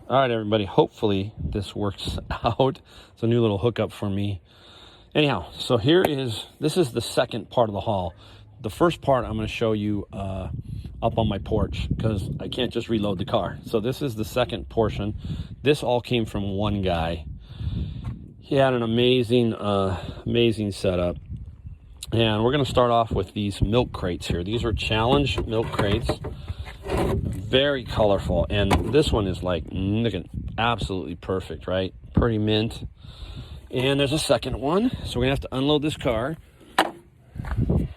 All right, everybody. Hopefully this works out. It's a new little hookup for me. Anyhow, so this is the second part of the haul. The first part I'm going to show you up on my porch because I can't just reload the car. So this is the second portion. This all came from one guy. He had an amazing setup. And we're going to start off with these milk crates here. These are challenge milk crates. Very colorful. And this one is like looking absolutely perfect, right? Pretty mint. And there's a second one. So we're going to have to unload this car.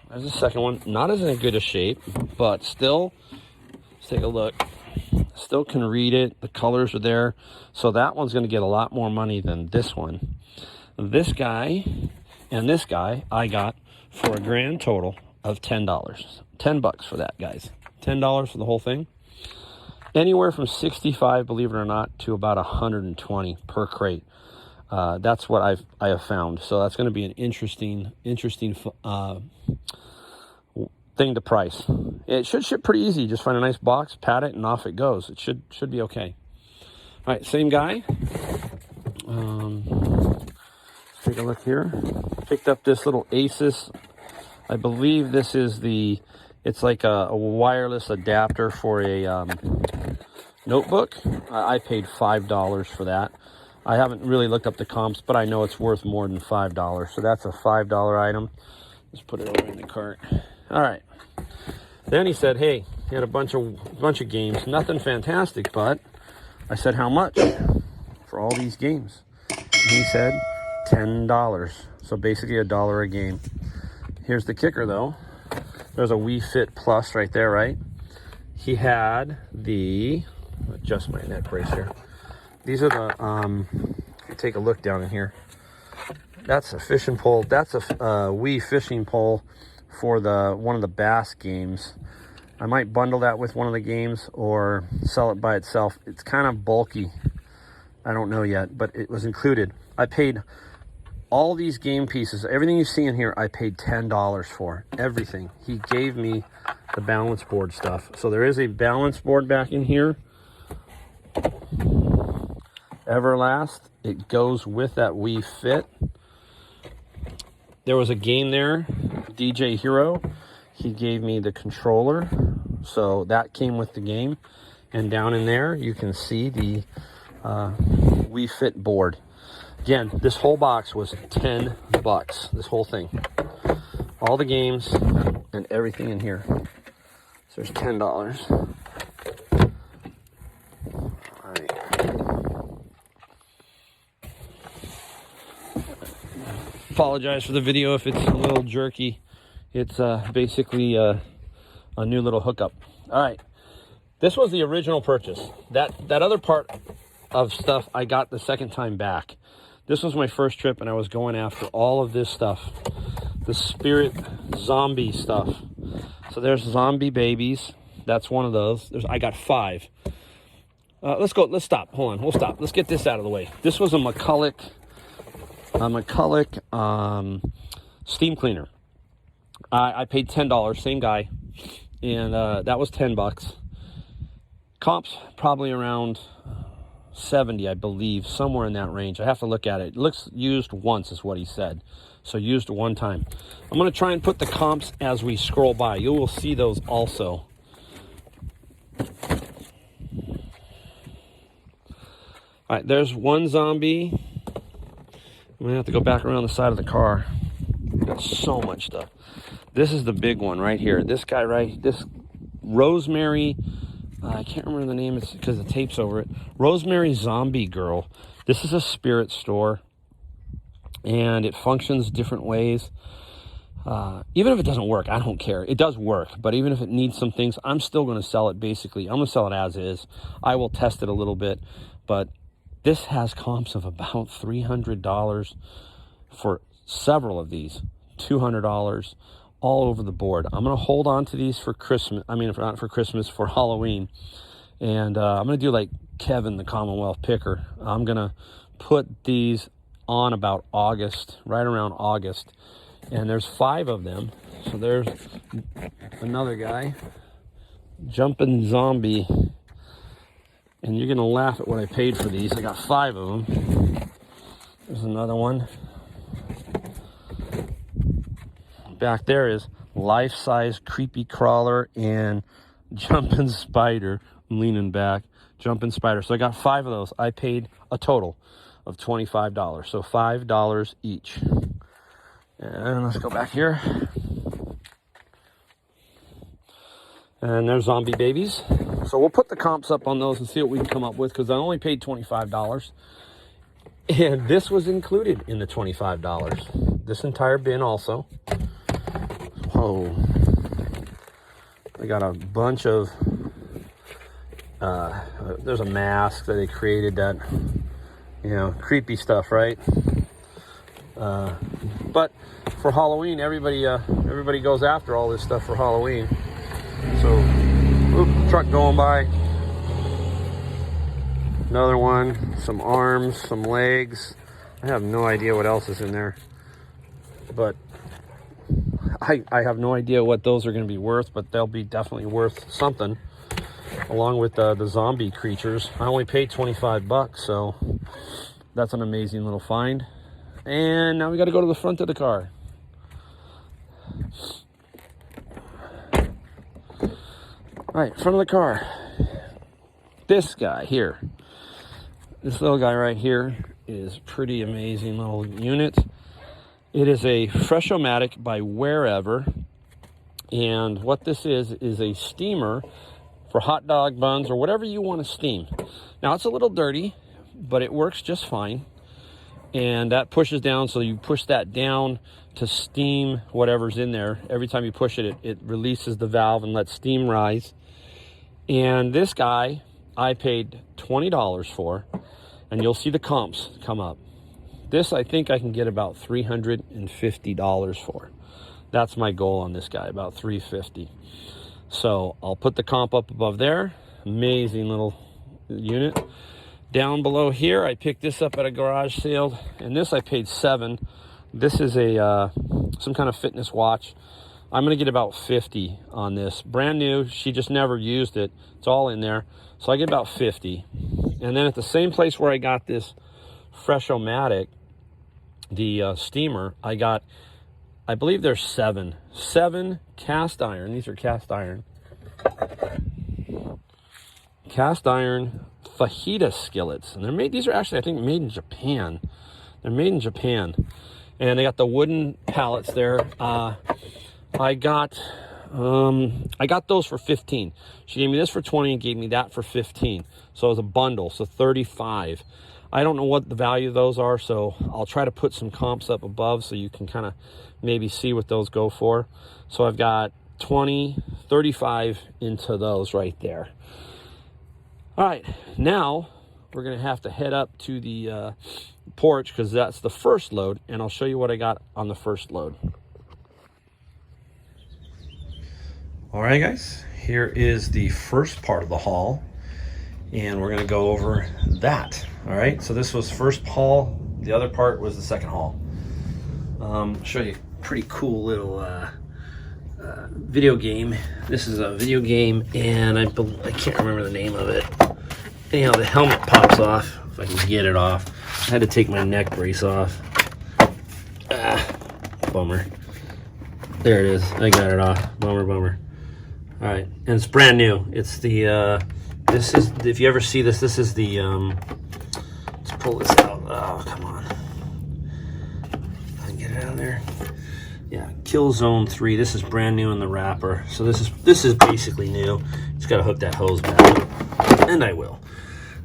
There's a second one. Not as in a good a shape, but still, let's take a look. Still can read it. The colors are there. So that one's going to get a lot more money than this one. This guy and this guy I got for a grand total of $10. $10 for that, guys. $10 for the whole thing. Anywhere from 65, believe it or not, to about 120 per crate. That's what I have found. So that's going to be an interesting thing to price. It should ship pretty easy. Just find a nice box, pat it, and off it goes. It should be okay. All right, same guy. Let's take a look here. Picked up this little Asus. I believe this is it's like a wireless adapter for a notebook. I paid $5 for that. I haven't really looked up the comps, but I know it's worth more than $5. So that's a $5 item. Let's put it over in the cart. All right. Then he said, hey, he had a bunch of games. Nothing fantastic, but I said, how much for all these games? And he said $10. So basically $1 a game. Here's the kicker, though. There's a Wii Fit Plus right there, right? He had adjust my neck brace here. These are take a look down in here. That's a fishing pole. That's a Wii fishing pole for one of the bass games. I might bundle that with one of the games or sell it by itself. It's kind of bulky. I don't know yet, but it was included. I paid all these game pieces, everything you see in here, I paid $10 for. Everything. He gave me the balance board stuff. So there is a balance board back in here. Everlast. It goes with that Wii Fit. There was a game there, DJ Hero. He gave me the controller. So that came with the game. And down in there, you can see the Wii Fit board. Again, this whole box was $10. This whole thing. All the games and everything in here. So there's $10. All right. Apologize for the video if it's a little jerky. It's basically a new little hookup. All right. This was the original purchase. That other part of stuff I got the second time back. This was my first trip, and I was going after all of this stuff. The spirit zombie stuff. So there's zombie babies. That's one of those. I got 5. Let's go. Let's stop. Hold on. We'll stop. Let's get this out of the way. This was a McCulloch steam cleaner. I paid $10. Same guy. And that was $10. Comps probably around 70, I believe, somewhere in that range. I have to look at it. It looks used once is what he said. So used one time. I'm going to try and put the comps as we scroll by. You will see those also. All right, there's one zombie. I'm going to have to go back around the side of the car. We've got so much stuff. This is the big one right here. This guy this Rosemary, I can't remember the name because the tape's over it. Rosemary Zombie Girl. This is a spirit store, and it functions different ways. Even if it doesn't work, I don't care. It does work, but even if it needs some things, I'm still going to sell it basically. I'm going to sell it as is. I will test it a little bit, but this has comps of about $300 for several of these. $200 all over the board. I'm going to hold on to these for Christmas. I mean, not for Christmas, for Halloween. And I'm going to do like Kevin, the Commonwealth Picker. I'm going to put these on about August, right around August. And there's 5 of them. So there's another guy. Jumping Zombie. And you're gonna laugh at what I paid for these. I got 5 of them. There's another one. Back there is life-size creepy crawler and jumping spider. I'm leaning back. Jumping spider. So I got 5 of those. I paid a total of $25. So $5 each. And let's go back here. And there's zombie babies. So we'll put the comps up on those and see what we can come up with, because I only paid $25. And this was included in the $25. This entire bin also. Whoa. I got a bunch of, there's a mask that they created that, you know, creepy stuff, right? But for Halloween, everybody goes after all this stuff for Halloween. So, oop, truck going by. Another one, some arms, some legs. I have no idea what else is in there. But I have no idea what those are going to be worth, but they'll be definitely worth something. Along with the zombie creatures. I only paid 25 bucks, so that's an amazing little find. And now we got to go to the front of the car. All right, front of the car. This guy here. This little guy right here is pretty amazing little unit. It is a Fresh-O-Matic by Wherever. And what this is a steamer for hot dog buns or whatever you want to steam. Now, it's a little dirty, but it works just fine. And that pushes down, so you push that down to steam whatever's in there. Every time you push it, it releases the valve and lets steam rise. And this guy, I paid $20 for, and you'll see the comps come up. This, I think I can get about $350 for. That's my goal on this guy, about $350. So I'll put the comp up above there. Amazing little unit. Down below here, I picked this up at a garage sale, and this I paid $7. This is a some kind of fitness watch. I'm gonna get about 50 on this. Brand new, she just never used it. It's all in there. So I get about 50. And then at the same place where I got this Fresh-O-Matic, the steamer, I got, I believe there's 7 cast iron. These are cast iron fajita skillets, and they're made. These are actually, I think, made in Japan. They're made in Japan, and they got the wooden pallets there. I got those for 15. She gave me this for 20 and gave me that for 15. So it was a bundle, so 35. I don't know what the value of those are, so I'll try to put some comps up above so you can kind of maybe see what those go for. So I've got 20, 35 into those right there. All right, now we're gonna have to head up to the porch, because that's the first load, and I'll show you what I got on the first load. All right, guys, here is the first part of the haul, and we're gonna go over that. All right, so this was first haul, the other part was the second haul. I'll show you a pretty cool little video game. This is a video game, and I can't remember the name of it. Anyhow, the helmet pops off, if I can get it off. I had to take my neck brace off. Bummer. There it is, I got it off. Bummer. All right, and it's brand new. It's the, this is, if you ever see this, this is the, let's pull this out. Oh, come on. I can get it out of there. Yeah, Killzone 3. This is brand new in the wrapper. So this is basically new. Just gotta hook that hose back, and I will.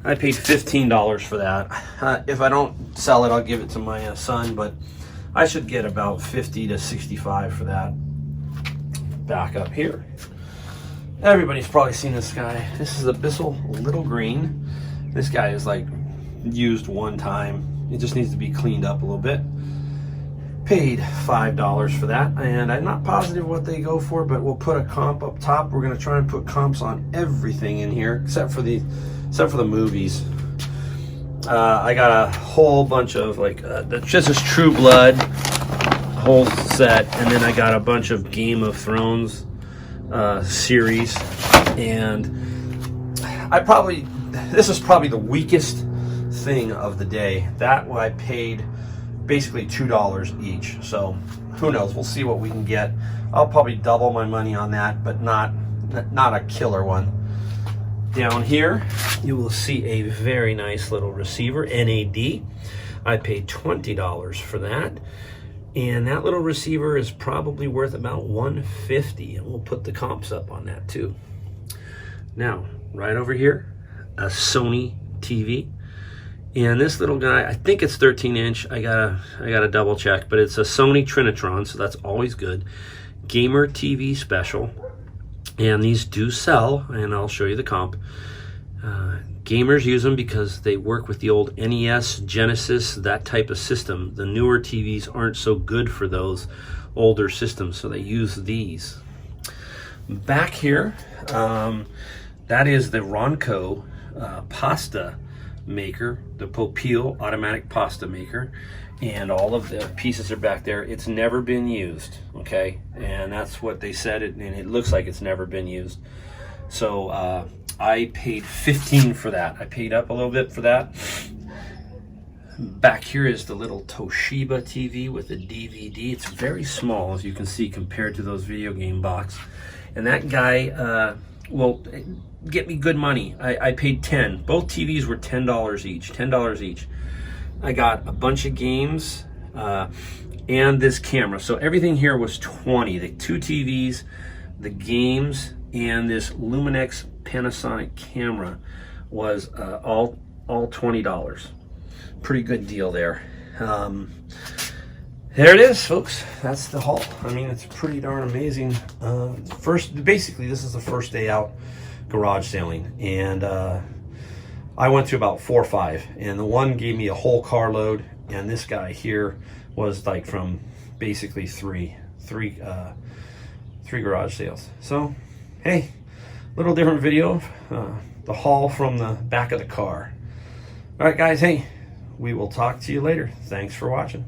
I paid $15 for that. If I don't sell it, I'll give it to my son, but I should get about 50 to 65 for that. Back up here. Everybody's probably seen this guy. This is a Bissell Little Green. This guy is like used one time. It just needs to be cleaned up a little bit. Paid $5 for that, and I'm not positive what they go for, but we'll put a comp up top. We're gonna try and put comps on everything in here except for the movies. I got a whole bunch of like this is True Blood whole set, and then I got a bunch of Game of Thrones series, and I probably this is probably the weakest thing of the day. That I paid basically $2 each. So who knows? We'll see what we can get. I'll probably double my money on that, but not a killer one. Down here, you will see a very nice little receiver, NAD. I paid $20 for that. And that little receiver is probably worth about $150, and we'll put the comps up on that too. Now, right over here, a Sony TV. And this little guy, I think it's 13-inch. I gotta double check, but it's a Sony Trinitron, so that's always good. Gamer TV special. And these do sell, and I'll show you the comp. Gamers use them because they work with the old NES, Genesis, that type of system. The newer TVs aren't so good for those older systems, so they use these. Back here, that is the Ronco pasta maker, the Popil automatic pasta maker, and all of the pieces are back there. It's never been used, okay? And that's what they said, and it looks like it's never been used. So I paid $15 for that. I paid up a little bit for that. Back here is the little Toshiba TV with a DVD. It's very small, as you can see, compared to those video game box. And that guy will get me good money. I paid $10. Both TVs were $10 each. $10 each. I got a bunch of games and this camera. So everything here was $20. The 2 TVs, the games, and this Luminex Panasonic camera was all $20. Pretty good deal there. There it is, folks. That's the haul. I mean, it's pretty darn amazing. Basically, this is the first day out garage sailing, and I went to about 4 or 5, and the one gave me a whole carload, and this guy here was like from basically three garage sales. So, hey, little different video, the haul from the back of the car. All right, guys, hey, we will talk to you later. Thanks for watching.